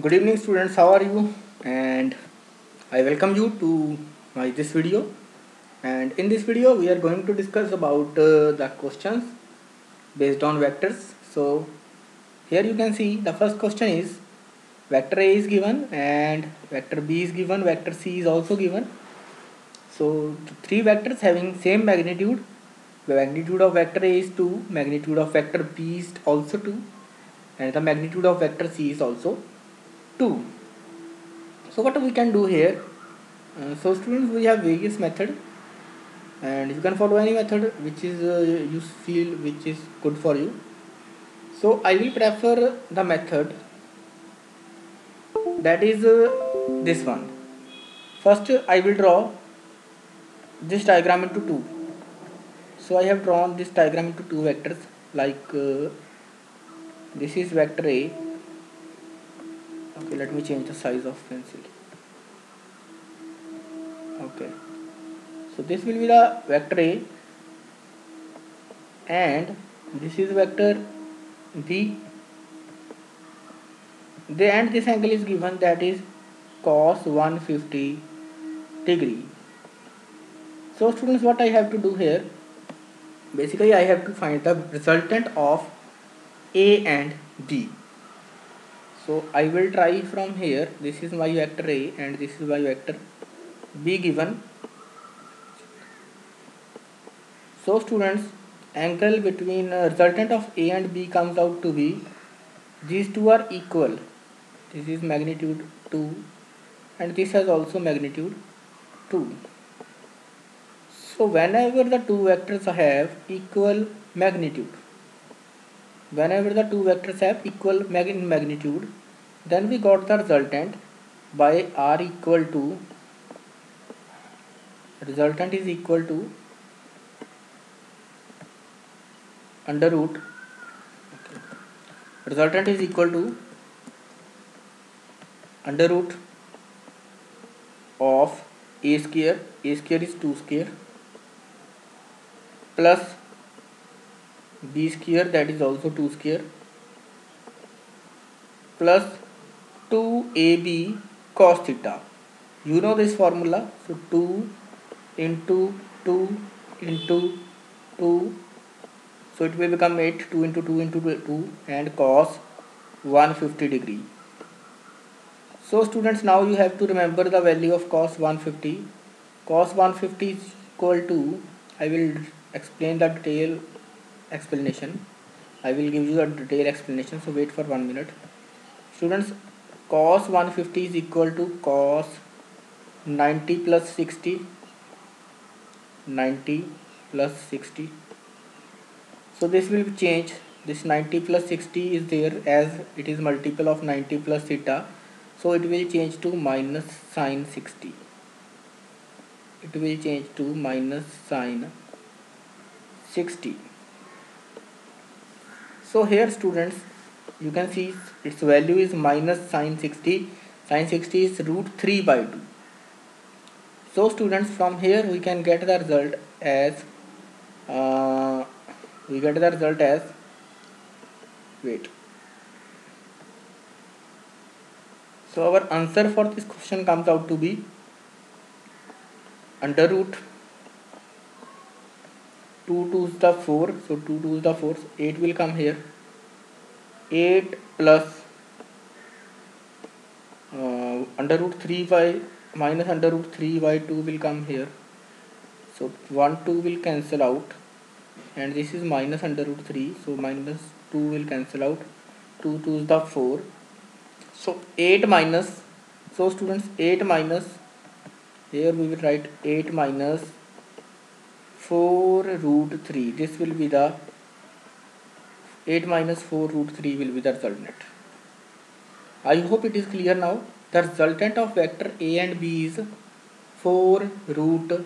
Good evening students, how are you? And I welcome you to my this video. And in this video we are going to discuss about the questions based on vectors. So here you can see the first question is vector A is given and vector B is given, vector C is also given. So three vectors having same magnitude. The magnitude of vector A is 2, magnitude of vector B is also 2, and the magnitude of vector C is also 2. So what we can do here? So students, we have various method, and you can follow any method which is you feel which is good for you. So I will prefer the method that is this one. First I will draw this diagram into two. So I have drawn this diagram into two vectors, like this is vector A. Okay, let me change the size of pencil. Okay, so this will be the vector A, and this is vector B. And this angle is given, that is cos 150 degree. So students, what I have to do here, basically I have to find the resultant of A and B. So I will try from here. This is my vector A and this is my vector B given. So students, angle between resultant of A and B comes out to be, these two are equal. This is magnitude 2 and this has also magnitude 2. So whenever the two vectors have equal magnitude, then we got the resultant by r equal to, resultant is equal to under root, resultant is equal to under root of a square is 2 square, plus b square, that is also 2 square, plus 2ab cos theta. You know this formula. So 2 into 2 into 2, so it will become 8. 2 into 2 into 2 and cos 150 degree. So students, now you have to remember the value of cos 150. Cos 150 is equal to, I will explain the detail explanation. I will give you a detailed explanation, so wait for 1 minute. Students, cos 150 is equal to cos 90 plus 60. 90 plus 60. So this will change. This 90 plus 60 is there as it is multiple of 90 plus theta. So it will change to minus sine 60. It will change to minus sine 60. So here students, you can see its value is minus sine 60. Sine 60 is root 3 by 2. So students, from here we can get the result as wait. So our answer for this question comes out to be under root 2 to the 4. So 2 to the 4, 8 will come here. 8 plus under root 3 by minus under root 3 by 2 will come here. So 1 2 will cancel out, and this is minus under root 3, so minus 2 will cancel out. 2 to the 4, so 8 minus, so students 8 minus, here we will write 8 minus 4 root 3. This will be the 8 minus 4 root 3 will be the resultant. I hope it is clear now. The resultant of vector A and B is 4 root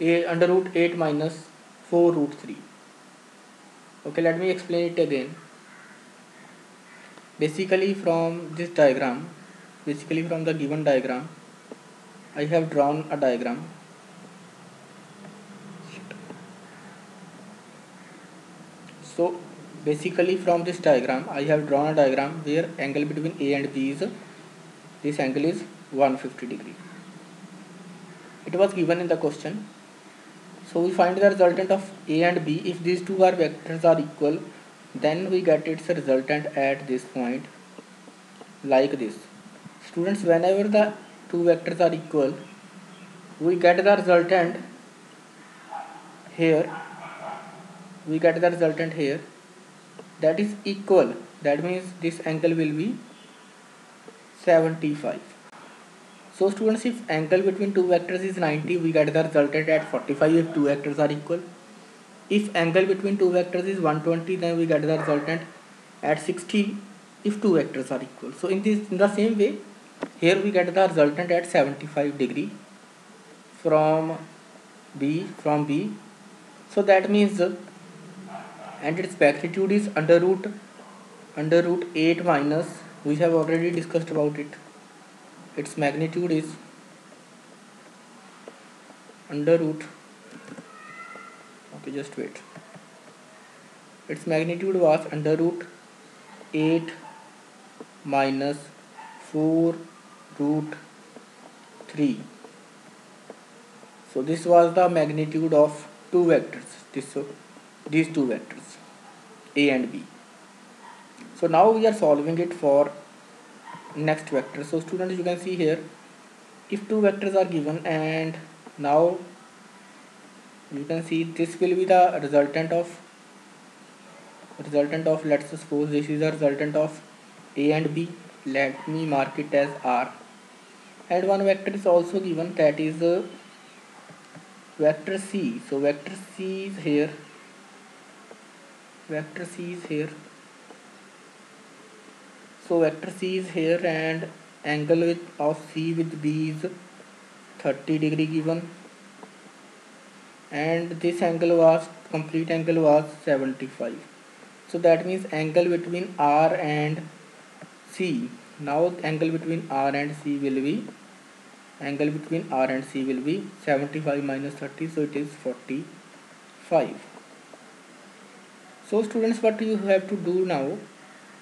A under root 8 minus 4 root 3. Okay, let me explain it again. Basically from this diagram, basically from the given diagram, I have drawn a diagram. So basically from this diagram I have drawn a diagram where angle between A and B is, this angle is 150 degree. It was given in the question. So we find the resultant of A and B. If these two are vectors are equal, then we get its resultant at this point, like this. Students, whenever the two vectors are equal, we get the resultant here. We get the resultant here that is equal. That means this angle will be 75. So students, if angle between two vectors is 90, we get the resultant at 45 if two vectors are equal. If angle between two vectors is 120, then we get the resultant at 60 if two vectors are equal. So in the same way, here we get the resultant at 75 degree from B. So that means and its magnitude is under root 8 minus, we have already discussed about it. Its magnitude is under root, okay, just wait. Its magnitude was under root 8 minus 4 root 3. So this was the magnitude of two vectors, these two vectors A and B. So now we are solving it for next vector. So students, you can see here, if two vectors are given, and now you can see this will be the resultant of, let's suppose this is the resultant of A and B. Let me mark it as R. And one vector is also given, that is vector C. So vector C is here, so vector C is here, and angle of C with B is 30 degree given, and this angle was, complete angle was 75. So that means angle between R and C, now angle between R and C will be, 75 minus 30, so it is 45. So students, what you have to do now,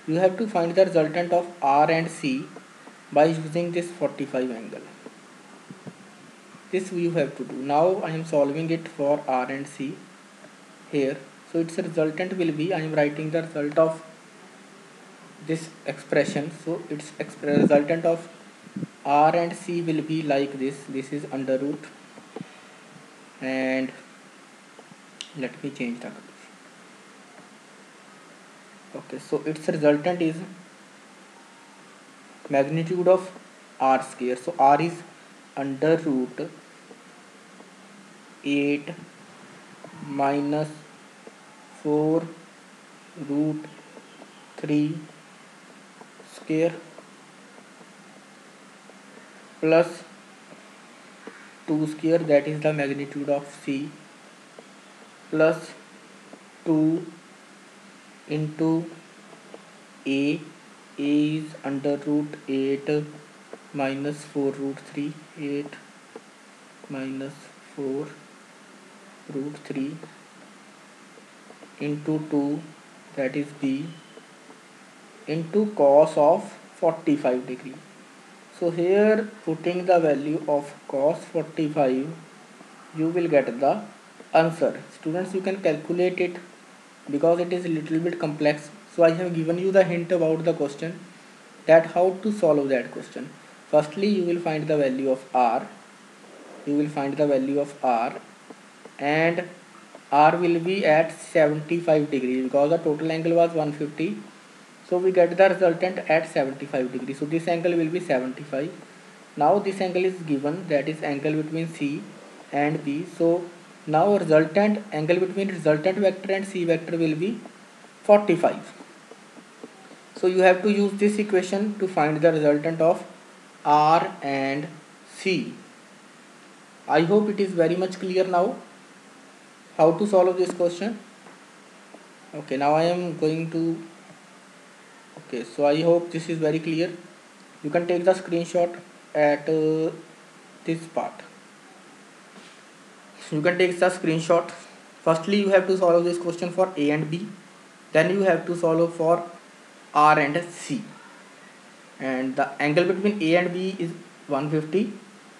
you have to find the resultant of R and C by using this 45 angle. This you have to do. Now I am solving it for R and C here. So its resultant will be, I am writing the result of this expression. So its resultant of R and C will be like this. This is under root, and let me change the color. Okay, so its resultant is magnitude of R square. So R is under root 8 minus 4 root 3 square plus 2 square, that is the magnitude of C, plus 2 into A. A is under root 8 minus 4 root 3, 8 minus 4 root 3 into 2, that is B, into cos of 45 degree. So here, putting the value of cos 45, you will get the answer. Students, you can calculate it because it is a little bit complex. So I have given you the hint about the question, that how to solve that question. Firstly, you will find the value of R. And R will be at 75 degree because the total angle was 150. So we get the resultant at 75 degree. So this angle will be 75. Now this angle is given, that is angle between C and B. So now resultant angle between resultant vector and C vector will be 45. So you have to use this equation to find the resultant of R and C. I hope it is very much clear now how to solve this question. Okay, now I am going to, okay, so I hope this is very clear. You can take the screenshot at this part. You can take the screenshot. Firstly, you have to solve this question for A and B. Then you have to solve for R and C, and the angle between A and B is 150.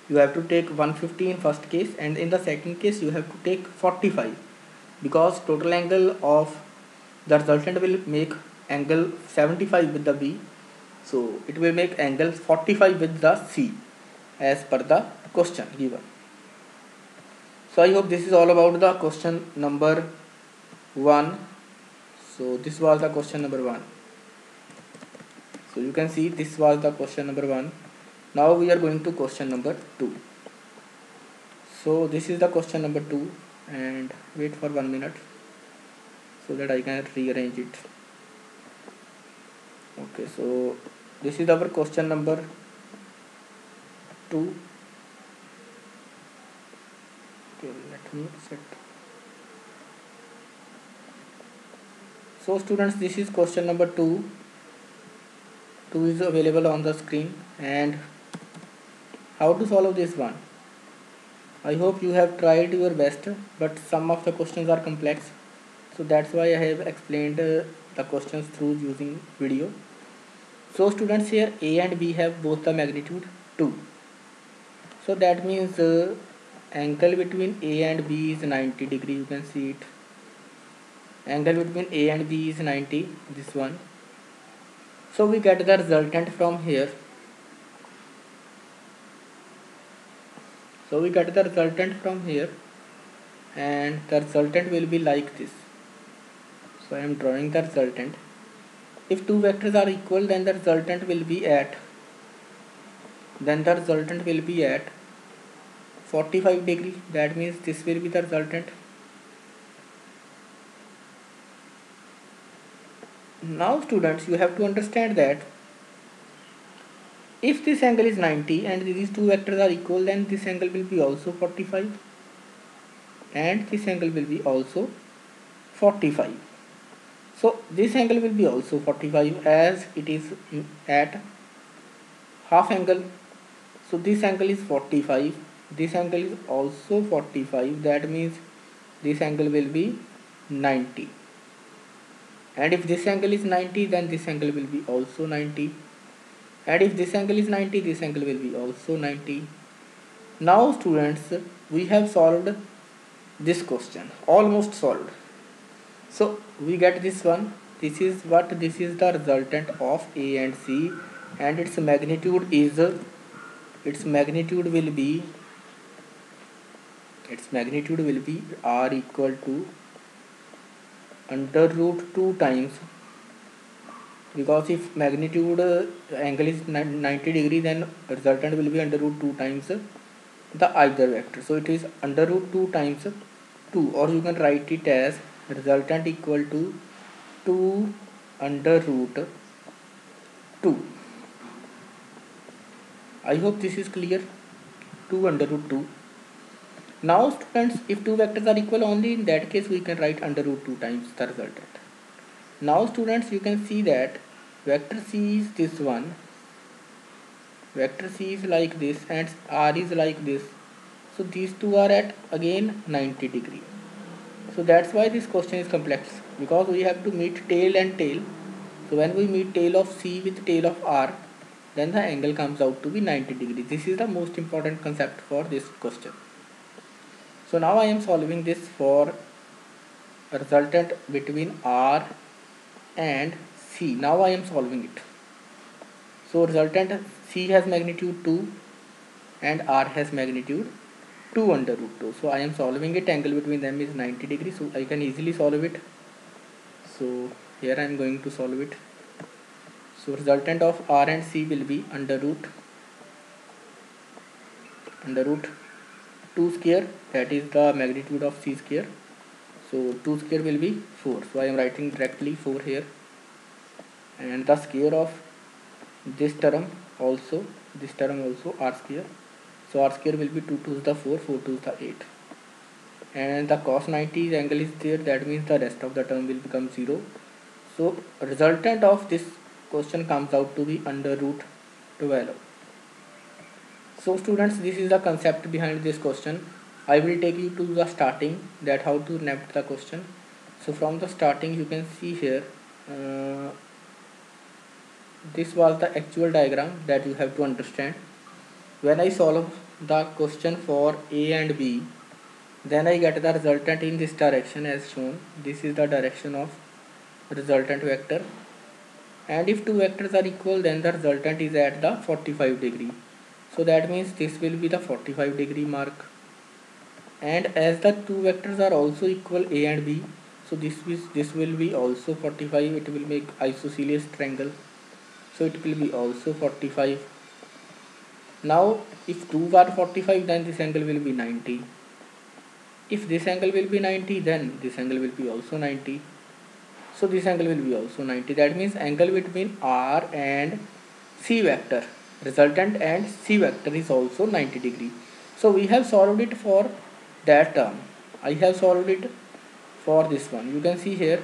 You have to take 150 in first case, and in the second case you have to take 45, because total angle of the resultant will make angle 75 with the B, so it will make angle 45 with the C as per the question given. So I hope this is all about the question number 1. So this was the question number 1. So you can see this was the question number 1. Now we are going to question number 2. So this is the question number 2, and wait for 1 minute so that I can rearrange it. Okay, so this is our question number 2. Okay, let me set. So students, this is question number 2. 2 is available on the screen, and how to solve this one. I hope you have tried your best, but some of the questions are complex, so that's why I have explained the questions through using video. So students, here A and B have both the magnitude 2. So that means angle between A and B is 90 degree. You can see it. Angle between A and B is 90, this one. So we get the resultant from here. So we get the resultant from here, and the resultant will be like this. So I am drawing the resultant. If two vectors are equal, then the resultant will be at 45 degree. That means this will be the resultant. Now students, you have to understand that if this angle is 90 and these two vectors are equal, then this angle will be also 45 and this angle will be also 45. So this angle will be also 45 as it is at half angle. So this angle is 45, this angle is also 45, that means this angle will be 90. And if this angle is 90, then this angle will be also 90. And if this angle is 90, this angle will be also 90. Now students, we have solved this question, almost solved. So we get this one. This is the resultant of A and C, and its magnitude will be R equal to under root 2 times, because if magnitude angle is 90 degree, then resultant will be under root 2 times the either vector. So it is under root 2 times 2, or you can write it as resultant equal to 2 under root 2. I hope this is clear. 2 under root 2. Now students, if two vectors are equal, only in that case we can write under root 2 times the resultant. Now students, you can see that vector C is this one, vector C is like this, and R is like this. So these two are at again 90 degree. So that's why this question is complex, because we have to meet tail and tail. So when we meet tail of C with tail of R, then the angle comes out to be 90 degree. This is the most important concept for this question. So now I am solving this for a resultant between R and C. Now I am solving it. So resultant C has magnitude 2 and R has magnitude 2 under root 2. So I am solving it. Angle between them is 90 degrees. So I can easily solve it. So here I am going to solve it. So resultant of R and C will be under root 2 square, that is the magnitude of C square. So 2 square will be 4. So I am writing directly 4 here, and the square of this term also R square. So R square will be 2 2 is the 4, 4 2 is the 8, and the cos 90 angle is there, that means the rest of the term will become 0. So resultant of this question comes out to be under root 12. So students, this is the concept behind this question. I will take you to the starting, that how to navigate the question. So from the starting you can see here, uh, this was the actual diagram that you have to understand. When I solve the question for A and B, then I get the resultant in this direction as shown. This is the direction of resultant vector, and if two vectors are equal, then the resultant is at the 45 degree. So that means this will be the 45 degree mark, and as the two vectors are also equal A and B, so this will be also 45. It will make isosceles triangle, so it will be also 45. Now if two are 45, then this angle will be 90. If this angle will be 90, then this angle will be also 90. So this angle will be also 90. That means angle between R and C vector, resultant and C vector, is also 90 degree. So we have solved it for that term. I have solved it for this one. You can see here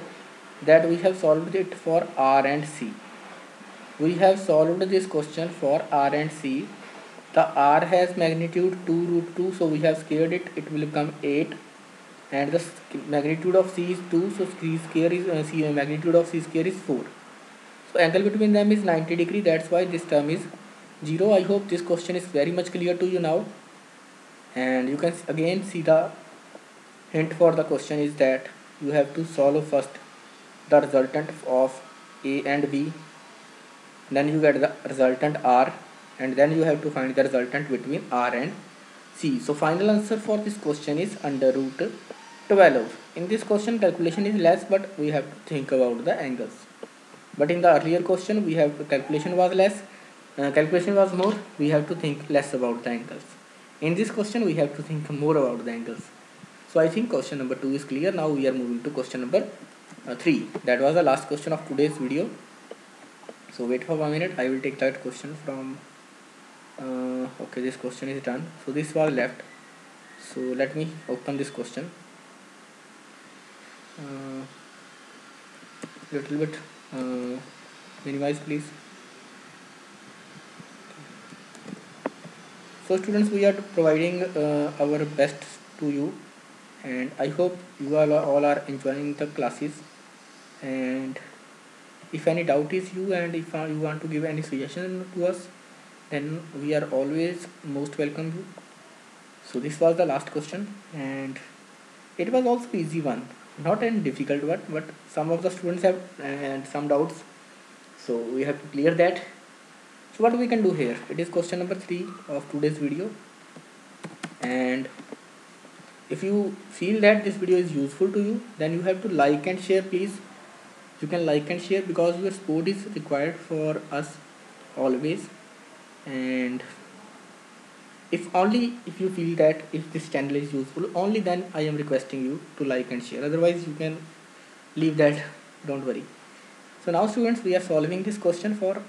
that we have solved it for R and C. We have solved this question for R and C. The R has magnitude 2 root 2, so we have squared it. It will become 8. And the magnitude of C is 2, so C square is magnitude of C square is 4. So angle between them is 90 degree. That's why this term is 0. I hope this question is very much clear to you now. And you can again see the hint for the question is that you have to solve first the resultant of A and B, then you get the resultant R, and then you have to find the resultant between R and C. So final answer for this question is under root 12. In this question calculation is less, but we have to think about the angles. But in the earlier question we have calculation was less, calculation was more, we have to think less about the angles. In this question we have to think more about the angles. So I think question number 2 is clear. Now we are moving to question number 3. That was the last question of today's video. So wait for 1 minute, I will take that question from okay, this question is done. So this was left. So let me open this question. Little bit minimize please. So students, we are providing our best to you, and I hope you all are enjoying the classes. And if any doubt is you, and if you want to give any suggestion to us, then we are always most welcome you. So this was the last question, and it was also easy one, not any difficult one, but some of the students have and some doubts, so we have to clear that. So what we can do here, it is question number 3 of today's video, and if you feel that this video is useful to you, then you have to like and share please. You can like and share because your support is required for us always. And if you feel that if this channel is useful, only then I am requesting you to like and share. Otherwise you can leave that, don't worry. So now students, we are solving this question for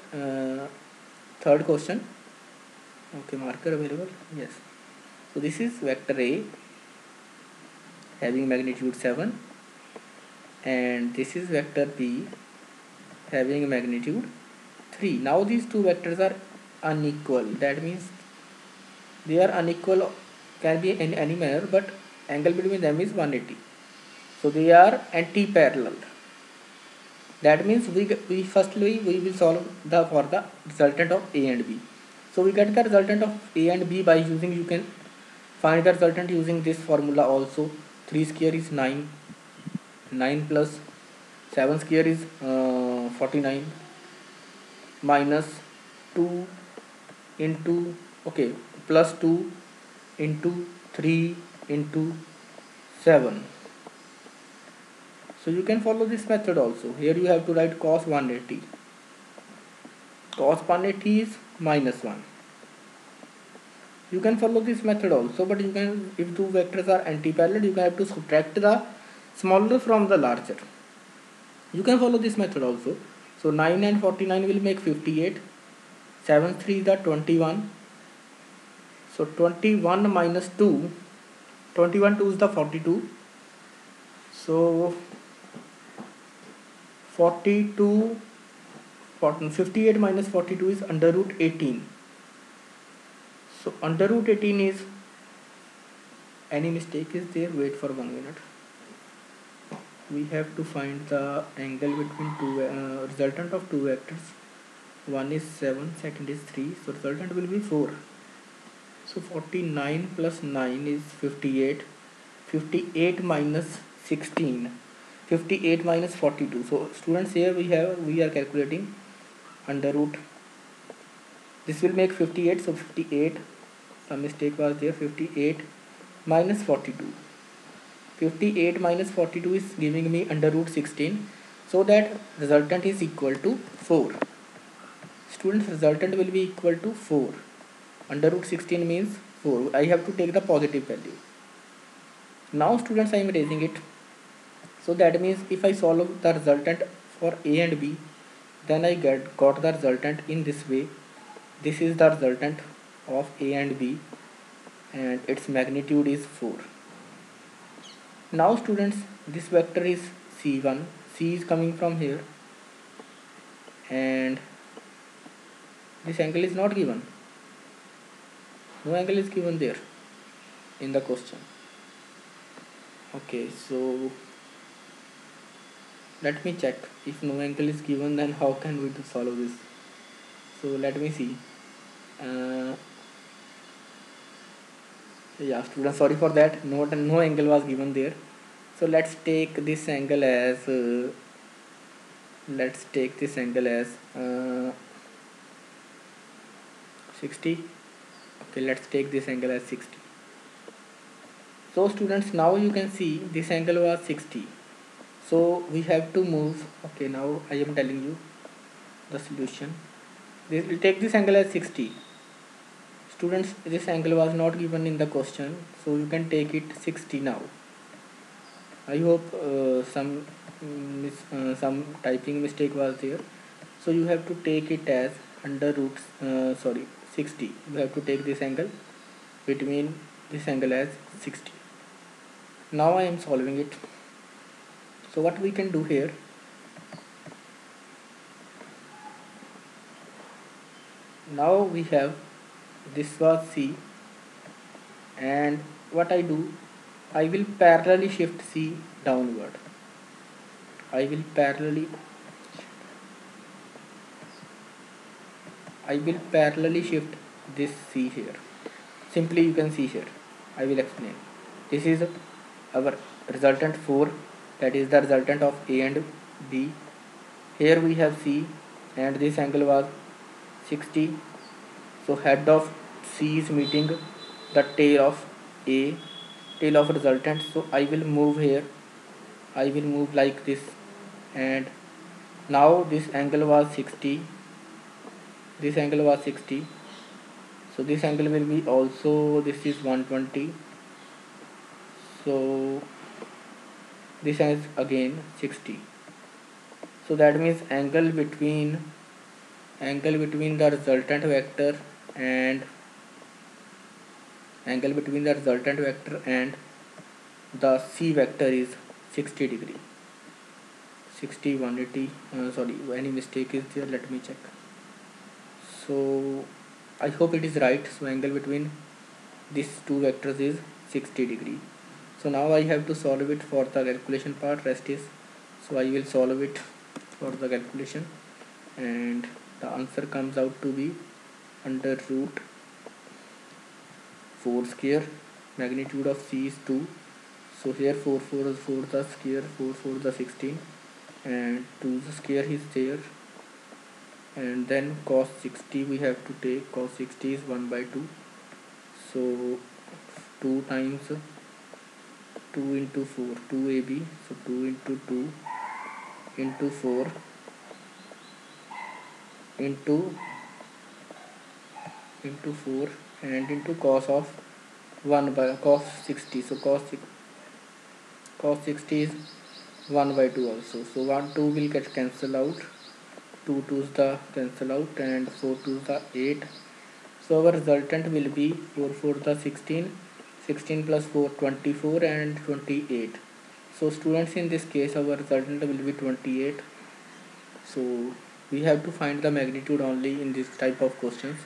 third question. Okay, marker available, yes. So this is vector A having magnitude 7, and this is vector B having magnitude 3. Now these two vectors are unequal. That means they are unequal, can be in any manner, but angle between them is 180. So they are anti-parallel. That means we firstly we will solve for the resultant of A and B. So we get the resultant of A and B by using, you can find the resultant using this formula also. 3 square is 9, 9 plus 7 square is 49, minus 2 into, okay, plus 2 into 3 into 7. So you can follow this method also. Here you have to write cos 180. Cos 180 is minus 1. You can follow this method also, but you can, if two vectors are anti-parallel, you can have to subtract the smaller from the larger. You can follow this method also. So 9 and 49 will make 58. 7 3 is the 21. So 21 minus 2, 21 2 is the 42. So 42, 58 minus 42 is under root 18. So under root 18 is, any mistake is there, wait for 1 minute. we have to find the angle between two resultant of two vectors. One is 7, second is 3, so resultant will be 4. So 49 plus 9 is 58. 58 minus 16, 58 minus 42. So students, here we are calculating under root. This will make 58. So 58, some mistake was there. 58 minus 42. 58 minus 42 is giving me under root 16. So that resultant is equal to 4. Students, resultant will be equal to 4. Under root 16 means 4. I have to take the positive value. Now students, I am raising it. So that means if I solve the resultant for A and B, then I got the resultant in this way. This is the resultant of A and B, and its magnitude is 4. Now students, this vector is C1. C is coming from here, and this angle is not given. No angle is given there in the question. Okay, so let me check. If no angle is given, then how can we solve this? So let me see. Yeah, students, sorry for that. No angle was given there. So let's take this angle as 60. Okay, let's take this angle as 60. So students, now you can see this angle was 60. So we have to move. Okay, now I am telling you the solution. This will take this angle as 60. Students, this angle was not given in the question, so you can take it 60 now. I hope some typing mistake was there. So you have to take it as under root 60. You have to take this angle between this angle as 60. Now I am solving it. So what we can do here, now we have, this was C, and what I do, I will parallelly shift C downward. I will parallelly shift this C here. Simply you can see here. I will explain. This is our resultant 4, that is the resultant of A and B. Here we have C, and this angle was 60. So head of C is meeting the tail of A, tail of resultant. So I will move here. I will move like this, and now this angle was 60. This angle was 60. So this angle will be also, this is 120. So this is again 60. So that means angle between the resultant vector and the C vector is 60 degree. 60, 180. Sorry, any mistake is there? Let me check. So I hope it is right. So angle between these two vectors is 60 degree. So now I have to solve it for the calculation part. Rest is, so I will solve it for the calculation, and the answer comes out to be under root 4 square. Magnitude of C is 2. So here 4 is 4 the square, 4 the 16, and 2 the square is there, and then cos 60 we have to take. Cos 60 is 1 by 2. So 2 times 2 into 4, 2ab. So 2 into 2 into 4 into 4 and into cos of 1 by cos 60. So cos 60 is 1 by 2 also. So 1 2 will get cancel out, 2 2's the cancel out, and 4 2's the 8. So our resultant will be 4 4 the 16, 16 plus 4 24, and 28. So students, in this case our resultant will be 28. So we have to find the magnitude only in this type of questions.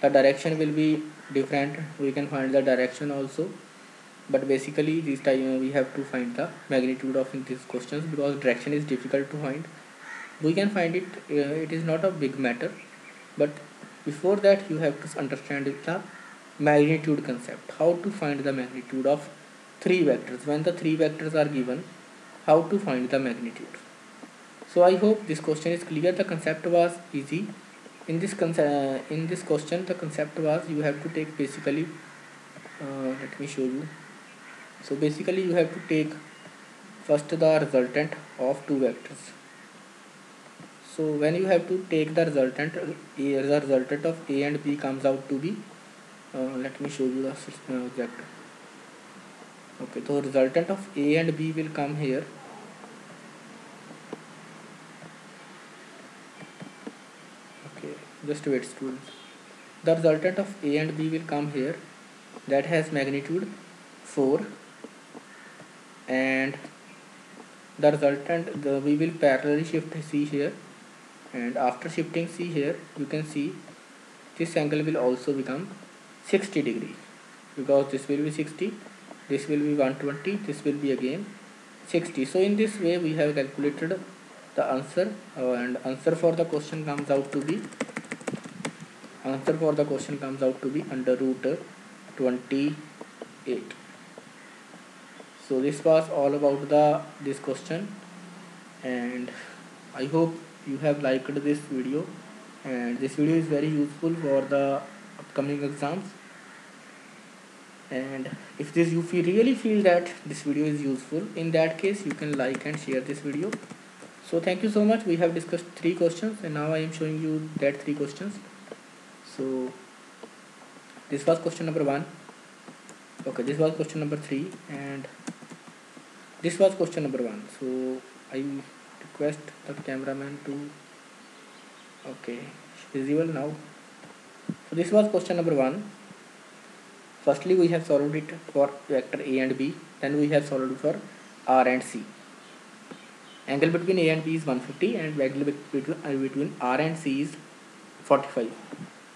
The direction will be different. We can find the direction also. but basically this time we have to find the magnitude of in these questions, because direction is difficult to find. We can find it, it is not a big matter, but before that you have to understand the magnitude concept, how to find the magnitude of three vectors. When the three vectors are given, how to find the magnitude. So I hope this question is clear. The concept was easy. In this question the concept was, you have to take basically, let me show you. So basically you have to take first the resultant of two vectors. So when you have to take the resultant, the resultant of a and b comes out to be, let me show you the exact. Okay, so resultant of a and b will come here. Okay, just wait students. The resultant of a and b will come here, that has magnitude 4, and the resultant, we will parallelly shift c here, and after shifting c here you can see this angle will also become 60 degree, because this will be 60, this will be 120, this will be again 60. So in this way we have calculated the answer, and answer for the question comes out to be under root 28. So this was all about this question, and I hope you have liked this video, and this video is very useful for the upcoming exams. And if you really feel that this video is useful, in that case you can like and share this video. So thank you so much. We have discussed 3 questions, and now I am showing you that 3 questions. So this was question number 1. Okay, this was question number 3, and this was question number 1. So I request the cameraman to, okay, visible now. So this was question number 1. Firstly we have solved it for vector a and b, then we have solved it for r and c. Angle between a and b is 150, and angle between r and c is 45.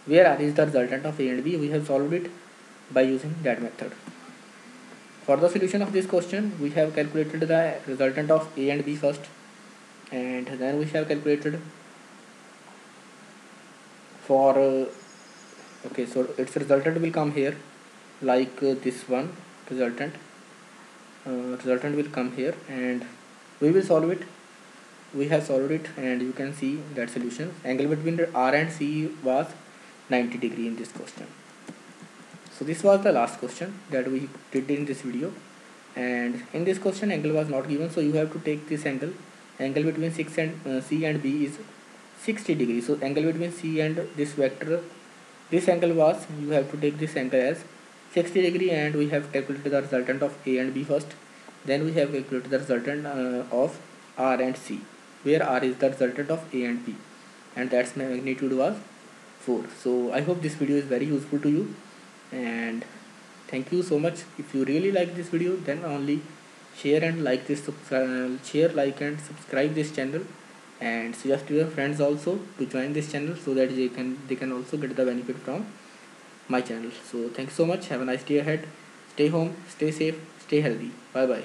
Where r is the resultant of a and b, we have solved it by using that method. For the solution of this question, we have calculated the resultant of a and b first, and then we have calculated for okay, so its resultant will come here, like this one resultant will come here, and we will solve it. We have solved it, and you can see that solution. Angle between r and c was 90 degree in this question. So this was the last question that we did in this video, and in this question angle was not given, so you have to take this angle. Angle between c and b is 60 degree. So angle between c and this vector, this angle was, you have to take this angle as 60 degree, and we have calculated the resultant of a and b first, then we have calculated the resultant of r and c, where r is the resultant of a and b, and that's magnitude was 4. So I hope this video is very useful to you, and thank you so much. If you really like this video, then only share and like this share, like and subscribe this channel, and suggest to your friends also to join this channel, so that they can also get the benefit from my channel. So thanks so much. Have a nice day ahead. Stay home, stay safe, stay healthy. Bye bye.